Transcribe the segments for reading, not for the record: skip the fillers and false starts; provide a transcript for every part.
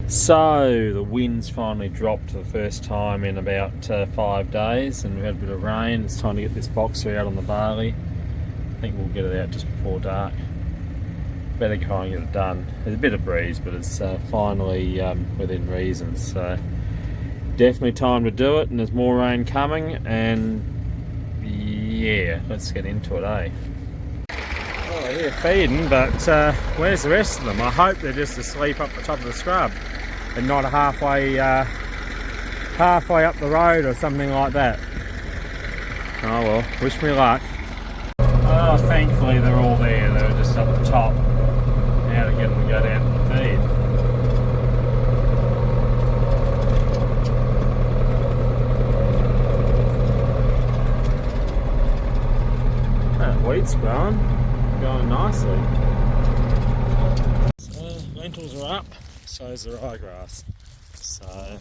So the wind's finally dropped for the first time in about 5 days, and we had a bit of rain. It's time to get this boxer out on the barley. I think we'll get it out just before dark. Better try and get it done. There's a bit of breeze, but it's finally within reason. So definitely time to do it, and there's more rain coming. And yeah, let's get into it, eh? Well, they're here feeding, but where's the rest of them? I hope they're just asleep up the top of the scrub and not halfway up the road or something like that. Oh well, wish me luck. Oh, thankfully they're all there. They were just up the top. Now to get them to go down to the feed. That wheat's going nicely. So lentils are up, so is the ryegrass. So,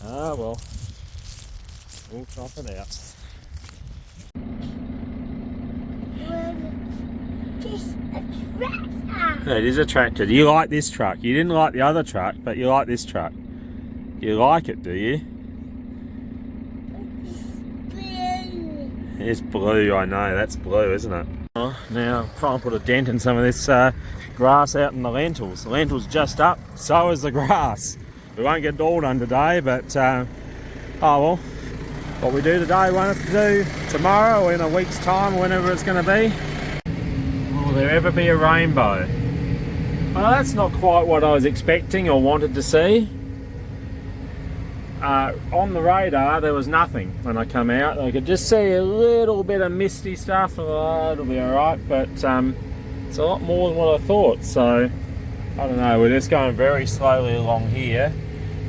well, we'll chop it out. It is a tractor. Do you like this truck? You didn't like the other truck, but you like this truck. You like it, do you? It's blue, I know. That's blue, isn't it? Oh, now, try and put a dent in some of this grass out in the lentils. The lentils just up, so is the grass. We won't get it all done today, but oh well. What we do today won't have to do tomorrow or in a week's time, or whenever it's going to be. Will there ever be a rainbow? Well, that's not quite what I was expecting or wanted to see. On the radar there was nothing when I come out. I could just see a little bit of misty stuff. Oh, it'll be alright, but it's a lot more than what I thought. So I don't know, we're just going very slowly along here,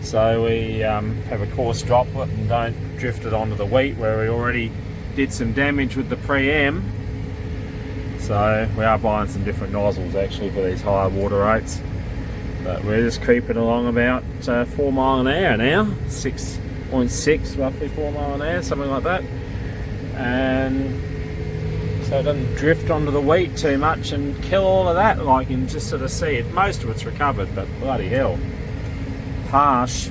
so we have a coarse droplet and don't drift it onto the wheat where we already did some damage with the pre-em. So we are buying some different nozzles actually for these higher water rates. But we're just creeping along about 4 mile an hour now, 6.6 roughly 4 mile an hour, something like that. And so it doesn't drift onto the wheat too much and kill all of that. Like, you can just sort of see it. Most of it's recovered, but bloody hell, harsh.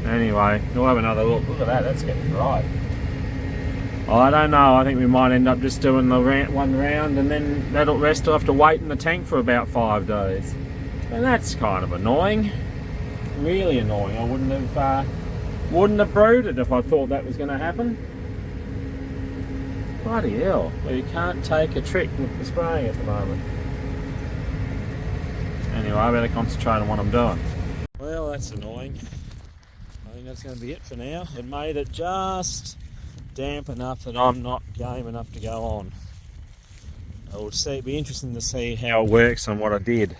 Anyway, we'll have another look. Look at that, that's getting dry. I don't know, I think we might end up just doing the one round, and then that'll rest. I'll have to wait in the tank for about 5 days. And that's kind of annoying, really annoying. I wouldn't have brewed it if I thought that was going to happen. Bloody hell, well, you can't take a trick with the spraying at the moment. Anyway, I better concentrate on what I'm doing. Well, that's annoying. I think that's going to be it for now. It made it just damp enough that I'm not game enough to go on. It'll be interesting to see how it works on what I did.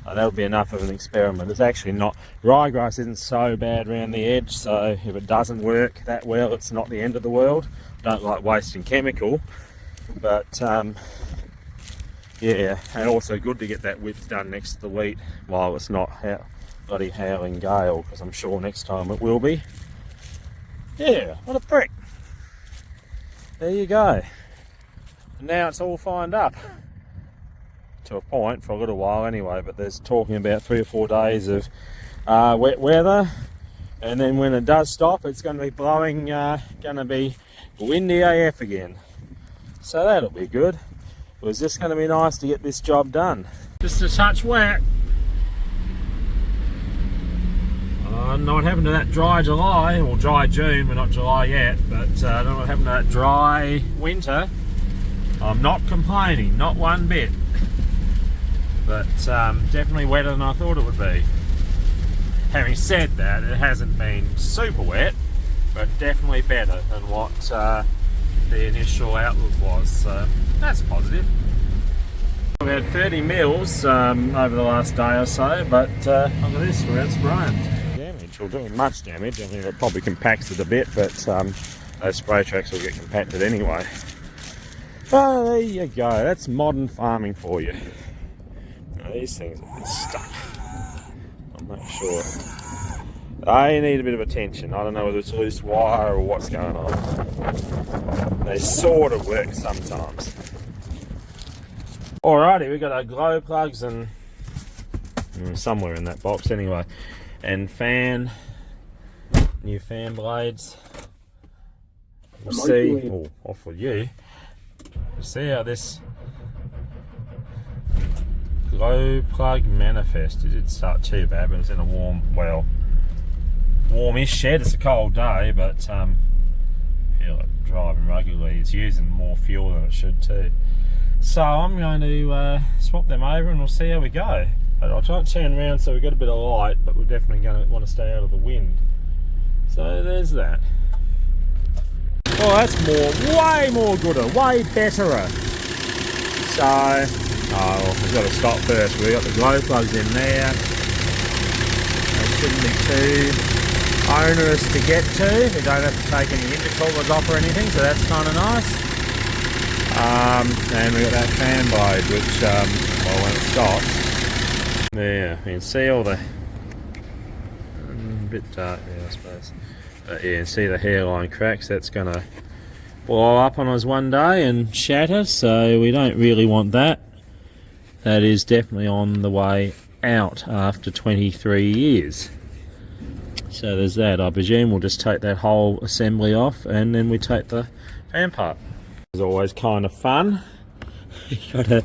That'll be enough of an experiment. It's actually not, ryegrass isn't so bad around the edge, so if it doesn't work that well, it's not the end of the world. Don't like wasting chemical, but yeah, and also good to get that width done next to the wheat while it's not bloody howling gale, because I'm sure next time it will be. Yeah, what a prick. There you go. And now it's all fined up. To a point, for a little while anyway, but there's talking about 3 or 4 days of wet weather, and then when it does stop, it's going to be blowing, going to be windy AF again. So that'll be good. It was just going to be nice to get this job done. Just a touch wet. I don't know what happened to that dry July, or dry June, we're not July yet, but I don't know what happened to that dry winter. I'm not complaining, not one bit. But definitely wetter than I thought it would be. Having said that, it hasn't been super wet, but definitely better than what the initial outlook was, so that's positive. We've had 30 mils over the last day or so, but look at this, we're out spraying. Damage, or doing much damage. I mean, it probably compacts it a bit, but those spray tracks will get compacted anyway. Oh, there you go, that's modern farming for you. These things are stuck. I'm not sure. They need a bit of attention. I don't know whether it's loose wire or what's going on. They sort of work sometimes. Alrighty, we've got our glow plugs and somewhere in that box anyway. And new fan blades. We'll see, off with you. We'll see how this glow plug manifest. It didn't start too bad, but it's in a warmish shed. It's a cold day, but I feel like driving regularly. It's using more fuel than it should too. So I'm going to swap them over and we'll see how we go. But I'll try and turn around so we've got a bit of light, but we're definitely going to want to stay out of the wind. So there's that. Oh, that's way more gooder, way betterer. So, we've got to stop first. We've got the glow plugs in there. They shouldn't be too onerous to get to. We don't have to take any intercoolers off or anything, so that's kind of nice. And we've got that fan blade, which, well, when it stops, there, you can see all the, a bit dark there I suppose, but yeah, you can see the hairline cracks. That's going to blow up on us one day and shatter, so we don't really want that. That is definitely on the way out after 23 years. So there's that. I presume we'll just take that whole assembly off and then we take the fan part. It's always kind of fun. You gotta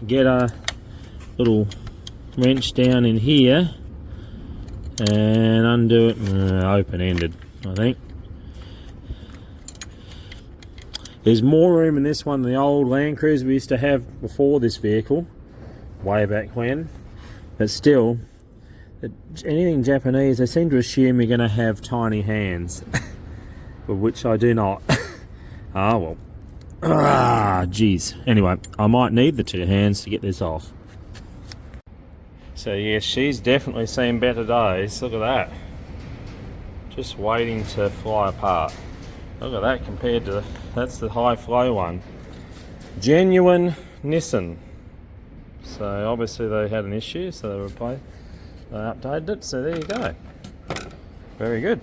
get a little wrench down in here and undo it. Open-ended, I think. There's more room in this one than the old Land Cruiser we used to have before this vehicle, way back when. But still, anything Japanese, they seem to assume you're going to have tiny hands, of which I do not. Well. Geez. Anyway, I might need the two hands to get this off. So yes, she's definitely seen better days. Look at that. Just waiting to fly apart. Look at that compared to, that's the high flow one. Genuine Nissan. So obviously they had an issue, so they updated it, so there you go. Very good.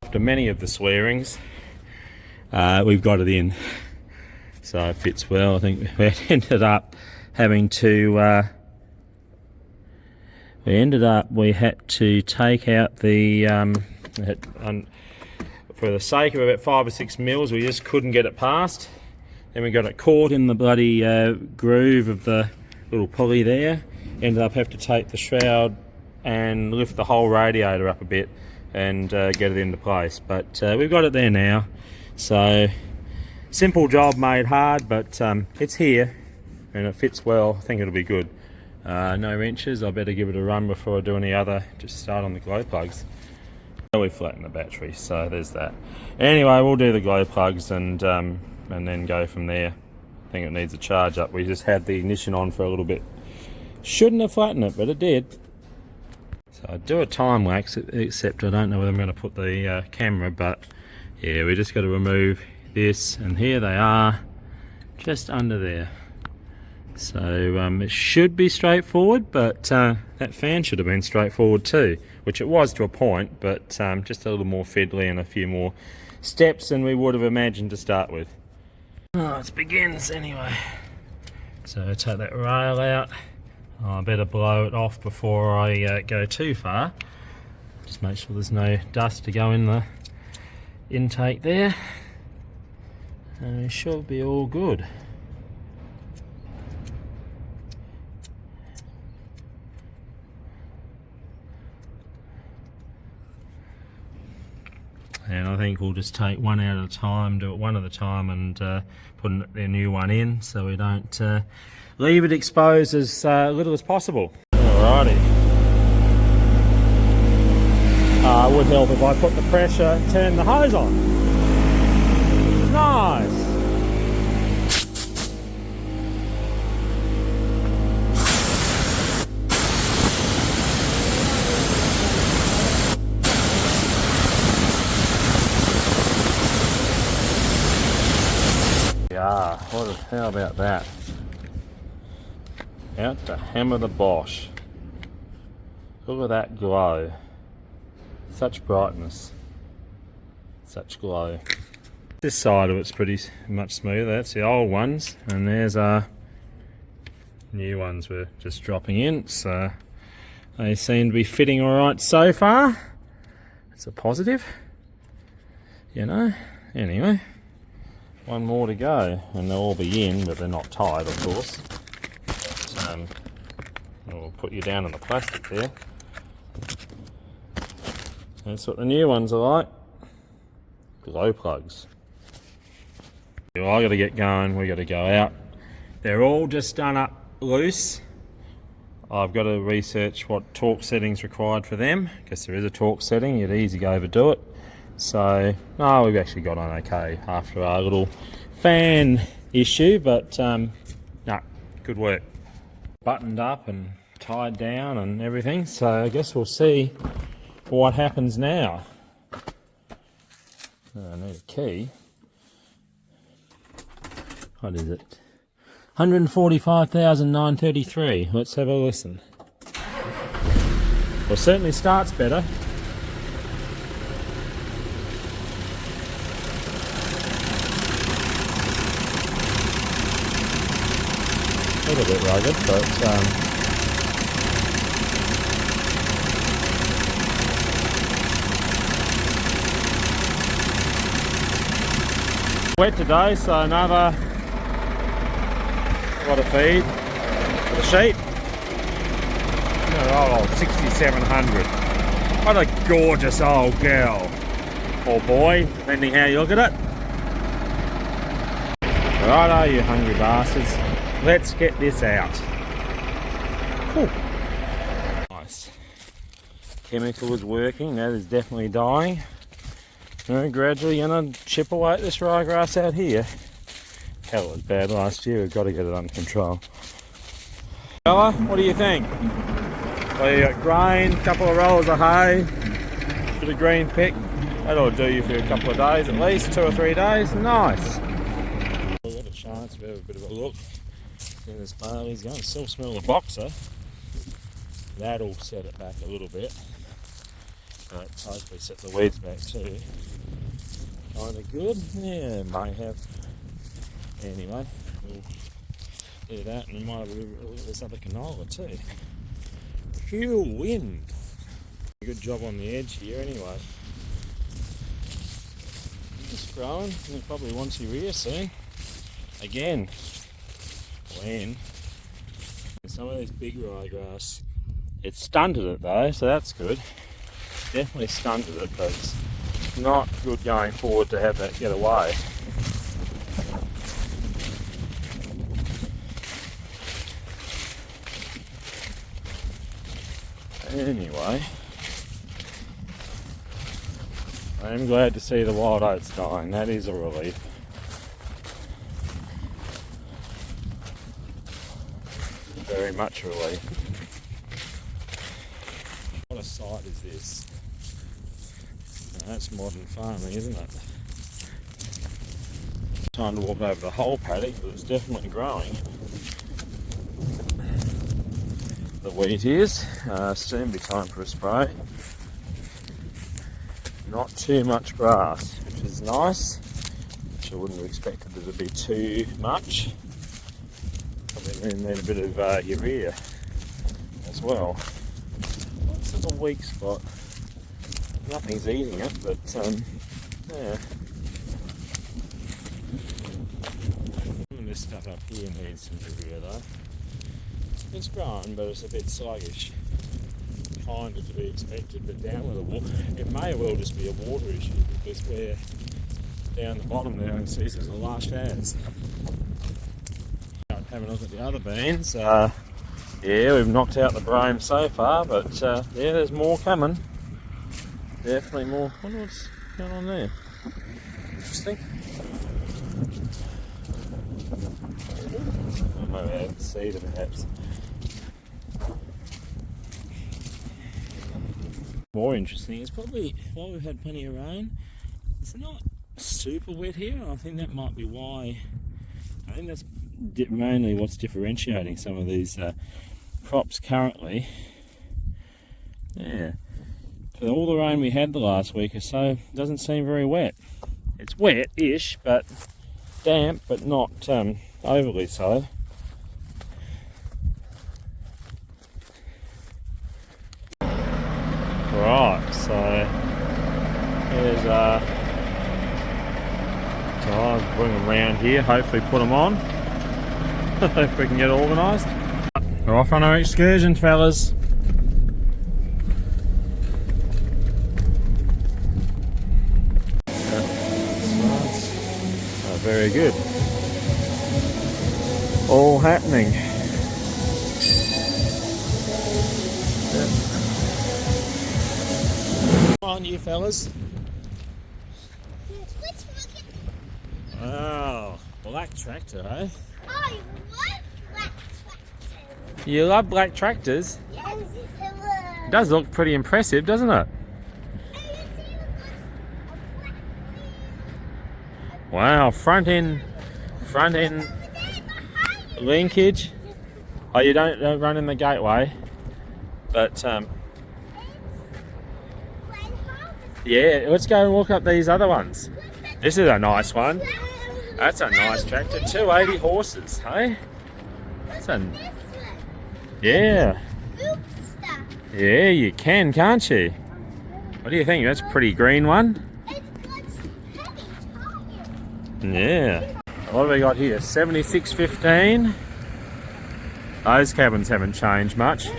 After many of the swearings, we've got it in. So it fits well. I think we ended up having to, we had to take out the, for the sake of about 5 or 6 mils, we just couldn't get it past. Then we got it caught in the bloody groove of the little pulley there. Ended up having to take the shroud and lift the whole radiator up a bit and get it into place. But we've got it there now. So simple job made hard, but it's here and it fits well. I think it'll be good. No wrenches. I better give it a run before I do any other. Just start on the glow plugs. We flatten the battery, so there's that. Anyway, we'll do the glow plugs and then go from there. I think it needs a charge up. We just had the ignition on for a little bit. Shouldn't have flattened it, but it did. So I do a time lapse, except I don't know whether I'm going to put the camera, but yeah, we just got to remove this, and here they are, just under there. So it should be straightforward, but that fan should have been straightforward too, which it was to a point, but just a little more fiddly and a few more steps than we would have imagined to start with. Oh, it begins anyway. So take that rail out. I better blow it off before I go too far. Just make sure there's no dust to go in the intake there. And it should be all good. And I think we'll just take one out at a time, do it one at a time, and put a new one in so we don't leave it exposed as little as possible. Alrighty. It would help if I put the pressure, turn the hose on. Nice. Yeah, how about that? Out to hammer the Bosch. Look at that glow. Such brightness. Such glow. This side of it's pretty much smoother. That's the old ones. And there's our new ones were just dropping in, so they seem to be fitting alright so far. It's a positive, you know. Anyway, one more to go and they'll all be in, but they're not tied, of course. We'll put you down on the plastic there. That's what the new ones are like. Glow plugs. Well, I got to get going. We got to go out. They're all just done up loose. I've got to research what torque settings required for them, because there is a torque setting. You'd easy go overdo it. So, no, we've actually got on okay after our little fan issue, but no, good work. Buttoned up and tied down and everything, so I guess we'll see what happens now. I need a key. What is it? 145,933. Let's have a listen. Well, certainly starts better. A little bit rugged, but wet today, so another lot of feed for the sheep. Oh, 6,700. What a gorgeous old girl, or boy, depending how you look at it. Righto, you hungry bastards. Let's get this out. Whew. Nice. Chemical is working, that is definitely dying. We're gradually going to chip away at this ryegrass out here. Hell, it was bad last year, we've got to get it under control. Fella, what do you think? Well, you got grain, a couple of rolls of hay, bit of green pick. That'll do you for a couple of days at least, 2 or 3 days. Nice. We've got a chance to have a bit of a look in this barley's going. Still smell the boxer. That'll set it back a little bit. But hopefully set the weeds back too. Kind of good. Yeah, may have. Anyway, we'll do that, and we might have a little of this other canola too. Pure wind. Good job on the edge here anyway. Just growing, and it probably wants urea soon. Again. When? Some of these big ryegrass, it stunted it though, so that's good. Definitely stunted it, but it's not good going forward to have that get away. Anyway, I am glad to see the wild oats dying. That is a relief. Very much a relief. What a sight is this? Now, that's modern farming, isn't it? Time to walk over the whole paddock, but it's definitely growing. The wheat is. Soon be time for a spray. Not too much grass, which is nice. Which I wouldn't have expected it to be too much. Probably need a bit of urea as well. What's the weak spot? Nothing's eating it, but yeah. Some of this stuff up here needs some urea though. It's growing, but it's a bit sluggish. Kind of to be expected, but down with the water. It may well just be a water issue, because we're down the bottom there and see there's a lush as. Having a look at the other beans. Yeah, we've knocked out the brome so far, but yeah, there's more coming. Definitely more. I wonder what's going on there. Interesting. I might have to see them perhaps. More interesting is probably while we've had plenty of rain, it's not super wet here. I think that might be why. I think that's mainly what's differentiating some of these crops currently. Yeah, for all the rain we had the last week or so, it doesn't seem very wet. It's wet-ish, but damp, but not overly so. Right, so here's so I'll bring them around here, hopefully put them on. If we can get organised. We're off on our excursion, fellas. Oh, very good. All happening. Come on, you fellas. Oh, black tractor, eh? I love black tractors. You love black tractors? Yes, It does look pretty impressive, doesn't it? Wow, front end linkage. Oh, you don't run in the gateway, but yeah, let's go and walk up these other ones. This is a nice one. That's a nice tractor. 280 horses, hey? That's a yeah. Yeah, you can, can't you? What do you think? That's a pretty green one. Yeah. What have we got here? 7615. Those cabins haven't changed much.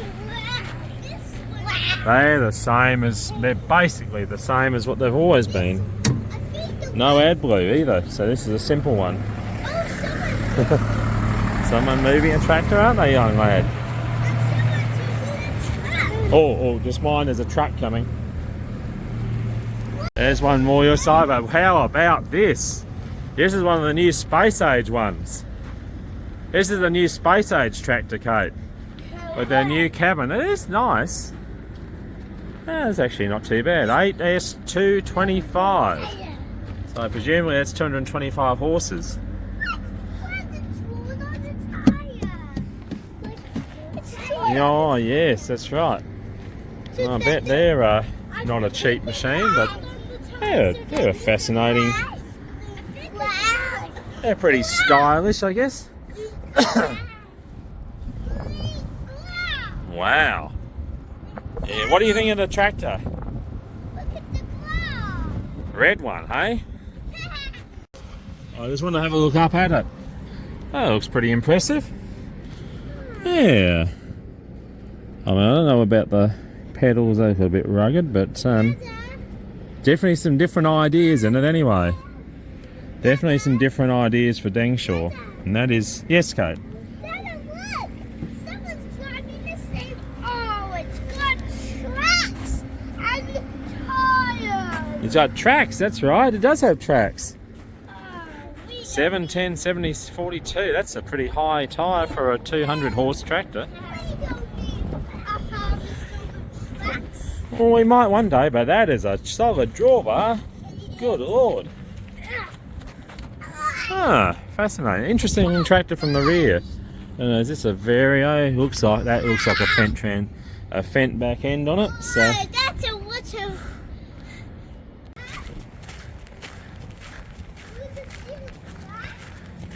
They're the same as, they're basically the same as what they've always been. No AdBlue either, so this is a simple one. Someone moving a tractor, aren't they, young lad? Oh, just mine, there's a truck coming. There's one more your side, but how about this? This is one of the new space age ones. This is the new space age tractor, Kate. With their new cabin. It is nice. Yeah, it's actually not too bad. 8S225. So presumably that's 225 horses. Oh yes, that's right. I bet they're not a cheap machine, but they're fascinating. They're pretty stylish, I guess. Wow. Yeah, what do you think of the tractor? Red one, hey? I just want to have a look up at it. That looks pretty impressive. Yeah. I mean, I don't know about the pedals, they're a bit rugged, but definitely some different ideas in it anyway. Definitely some different ideas for Dangshaw. And that is, yes, Kate? Dada, look! Someone's driving the same. Oh, it's got tracks and tires. It's got tracks, that's right. It does have tracks. 710, 70, 42. That's a pretty high tyre for a 200 horse tractor. Well, we might one day, but that is a solid drawbar. Good lord. Ah, fascinating. Interesting tractor from the rear. And is this a Vario? Looks like that. Looks like a Fendt back end on it. So That's a water.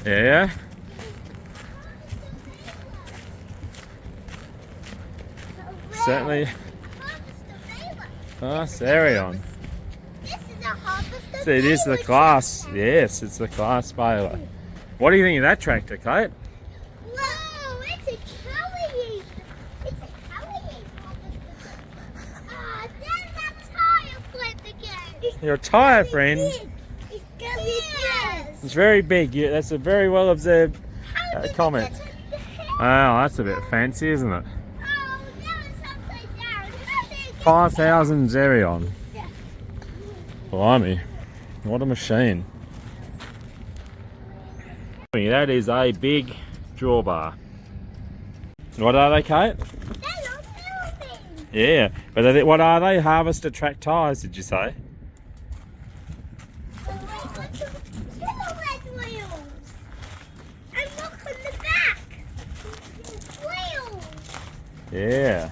yeah. Certainly. Class Arion. This is a harvester. So it is the class. Yes, it's the class baler. What do you think of that tractor, Kate? Whoa, it's a Kelly. It's a Kelly harvester. Ah, there's that tire flip again. Your tyre, friend. It's gonna be this. It's very big. Yeah, that's a very well observed comment. Oh, that's a bit fancy, isn't it? 5,000 Xerion. Blimey, what a machine. That is a big drawbar. What are they, Kate? They're not moving. Yeah, but what are they? Harvester track tyres, did you say? Wheels. And look on the back. Wheels. Yeah.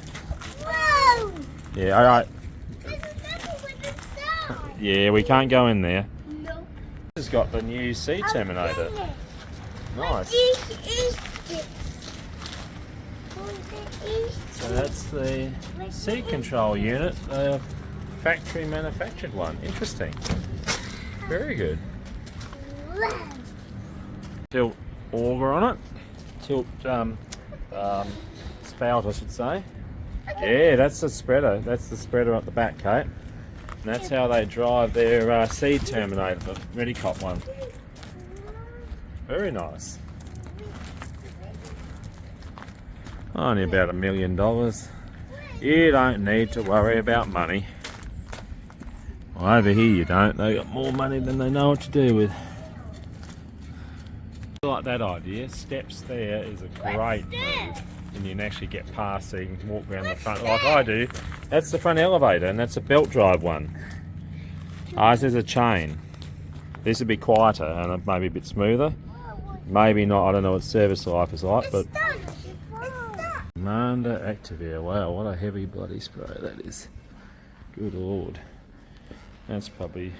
Whoa. Yeah, alright. There's another one inside. Yeah, we can't go in there. Nope. This has got the new C Terminator. Nice. This is it. So that's the seat control unit, the factory manufactured one. Interesting. Very good. Tilt auger on it. Tilt spout, I should say. Yeah, that's the spreader. That's the spreader at the back, Kate. And that's how they drive their seed terminator, the Redicop one. Very nice. Only about $1 million. You don't need to worry about money. Well, over here you don't. They got more money than they know what to do with. I like that idea. Steps there is a great move. And you can actually get past so you can walk around the front like I do. That's the front elevator, and that's a belt drive one. Ours is a chain. This would be quieter and maybe a bit smoother. Maybe not, I don't know what service life is like, but Commander Activia. Wow, what a heavy bloody spray that is. Good lord. That's probably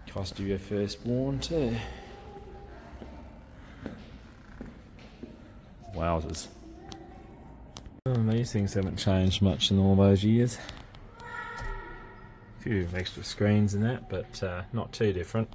cost you your firstborn too. Wowzers. These things haven't changed much in all those years. A few extra screens and that, but not too different.